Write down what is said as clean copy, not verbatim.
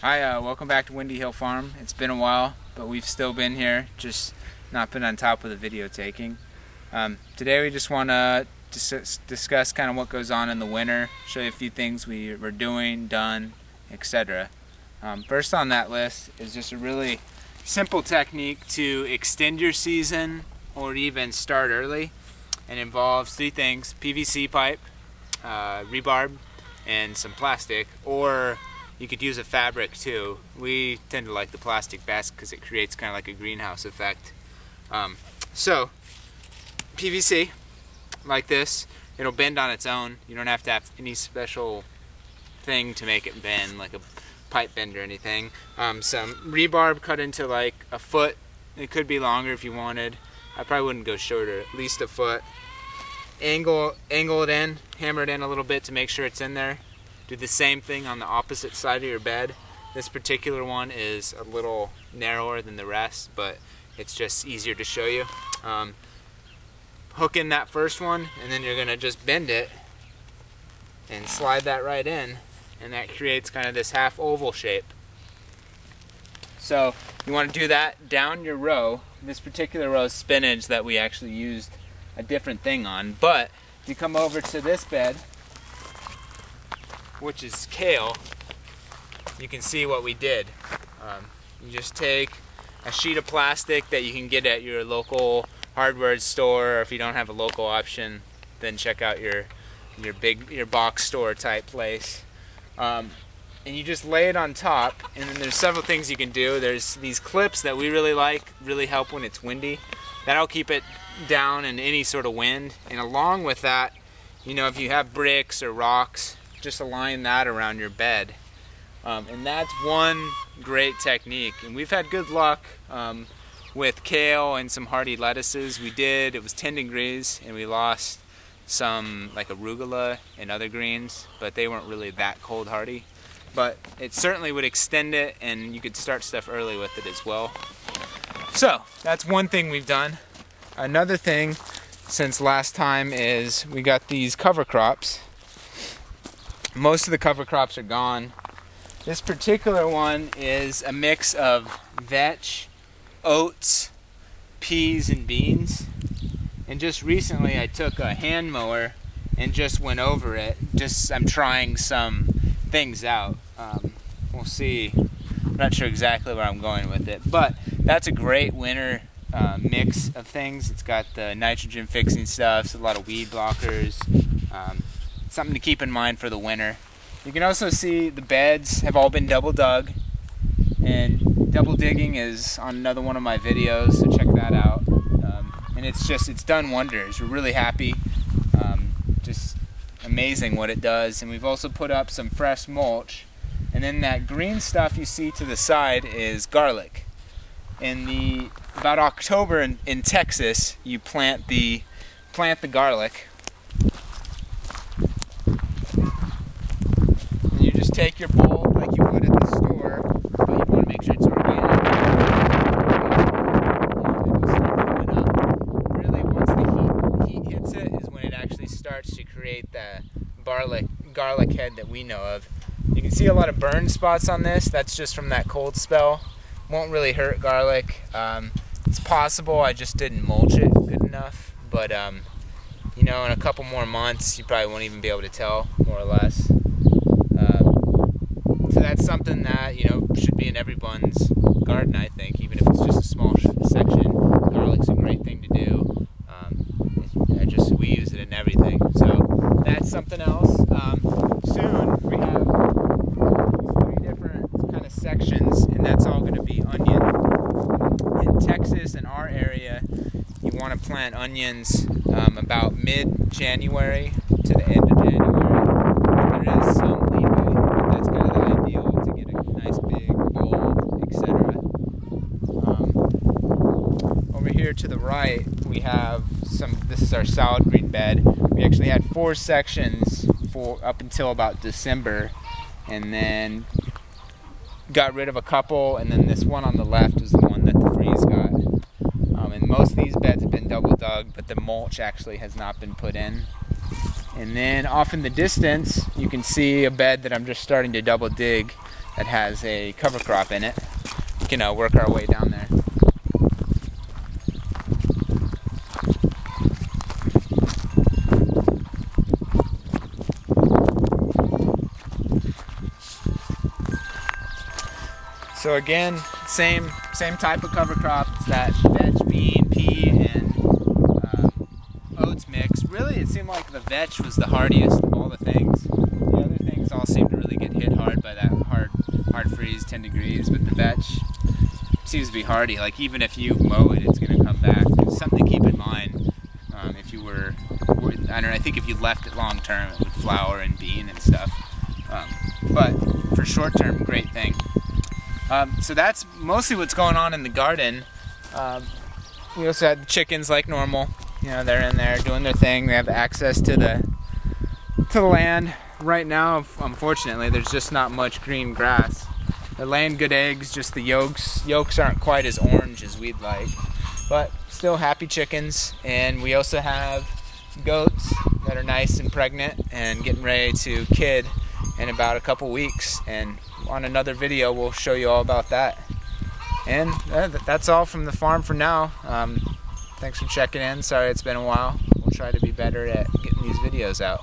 Hi, welcome back to Windy Hill Farm. It's been a while, but we've still been here, just not been on top of the video taking. Today we just want to discuss kind of what goes on in the winter, show you a few things we're doing, done, etc. First on that list is just a really simple technique to extend your season or even start early, and involves three things: PVC pipe, rebarb, and some plastic, or you could use a fabric too. We tend to like the plastic best because it creates kind of like a greenhouse effect. So PVC, like this, it'll bend on its own. You don't have to have any special thing to make it bend, like a pipe bend or anything. Some rebarb cut into like a foot. It could be longer if you wanted. I probably wouldn't go shorter, at least a foot. Angle it in, hammer it in a little bit to make sure it's in there. Do the same thing on the opposite side of your bed. This particular one is a little narrower than the rest, but it's just easier to show you. Hook in that first one, and then you're gonna just bend it and slide that right in, and that creates kind of this half oval shape. So you want to do that down your row. This particular row is spinach that we actually used a different thing on, but if you come over to this bed, which is kale, you can see what we did. You just take a sheet of plastic that you can get at your local hardware store, or if you don't have a local option, then check out your box store type place. And you just lay it on top, and then there's several things you can do. There's these clips that we really like, really help when it's windy. That'll keep it down in any sort of wind. And along with that, you know, if you have bricks or rocks, just align that around your bed. And that's one great technique. And we've had good luck with kale and some hardy lettuces. It was 10 degrees, and we lost some like arugula and other greens, but they weren't really that cold hardy. But it certainly would extend it, and you could start stuff early with it as well. So that's one thing we've done. Another thing since last time is we got these cover crops. Most of the cover crops are gone. This particular one is a mix of vetch, oats, peas, and beans. And just recently I took a hand mower and just went over it. I'm trying some things out. We'll see. I'm not sure exactly where I'm going with it, but that's a great winter mix of things. It's got the nitrogen fixing stuff, a lot of weed blockers. Something to keep in mind for the winter. You can also see the beds have all been double dug, and double digging is on another one of my videos, so check that out. And it's done wonders. We're really happy. Just amazing what it does. And we've also put up some fresh mulch, and then that green stuff you see to the side is garlic. In about October in Texas, you plant the garlic. You just take your bulb like you would at the store, but you want to make sure it's organic. It'll start coming up. Really, once the heat hits it is when it actually starts to create the garlic head that we know of. You can see a lot of burn spots on this. That's just from that cold spell. Won't really hurt garlic. It's possible I just didn't mulch it good enough, but you know, in a couple more months you probably won't even be able to tell, more or less. So that's something that, you know, should be in everyone's garden, I think, even if it's just a small section. Garlic's a great thing to do. We use it in everything. So that's something else. Soon we have 3 different kind of sections, and that's all going to be onion. In Texas, in our area, you want to plant onions about mid-January to the end of January. There is some leeway, but that's kind of the ideal to get a nice big bulb, etc. Over here to the right, we have this is our salad green bed. We actually had 4 sections up until about December, and then got rid of a couple, and then this one on the left is the one that the freeze got. And most of these beds have been double dug, but the mulch actually has not been put in. And then off in the distance, you can see a bed that I'm just starting to double dig. that has a cover crop in it. We can work our way down there. So again, same type of cover crop. It's that vetch, bean, pea, and oats mix. Really, it seemed like the vetch was the hardiest of all the things. The other things all seem to really get hit hard by that hard freeze, 10 degrees, but the vetch seems to be hardy. Like even if you mow it, it's going to come back. It's something to keep in mind. If you were, I don't know, I think if you left it long term, it would flower and bean and stuff. But for short term, great thing. So that's mostly what's going on in the garden. We also had the chickens like normal. You know, they're in there doing their thing. They have access to the land. Right now, unfortunately, there's just not much green grass. They're laying good eggs, just the yolks aren't quite as orange as we'd like. But still happy chickens. And we also have goats that are nice and pregnant and getting ready to kid in about a couple weeks. And on another video we'll show you all about that. And that's all from the farm for now. Thanks for checking in. Sorry it's been a while. We'll try to be better at getting these videos out.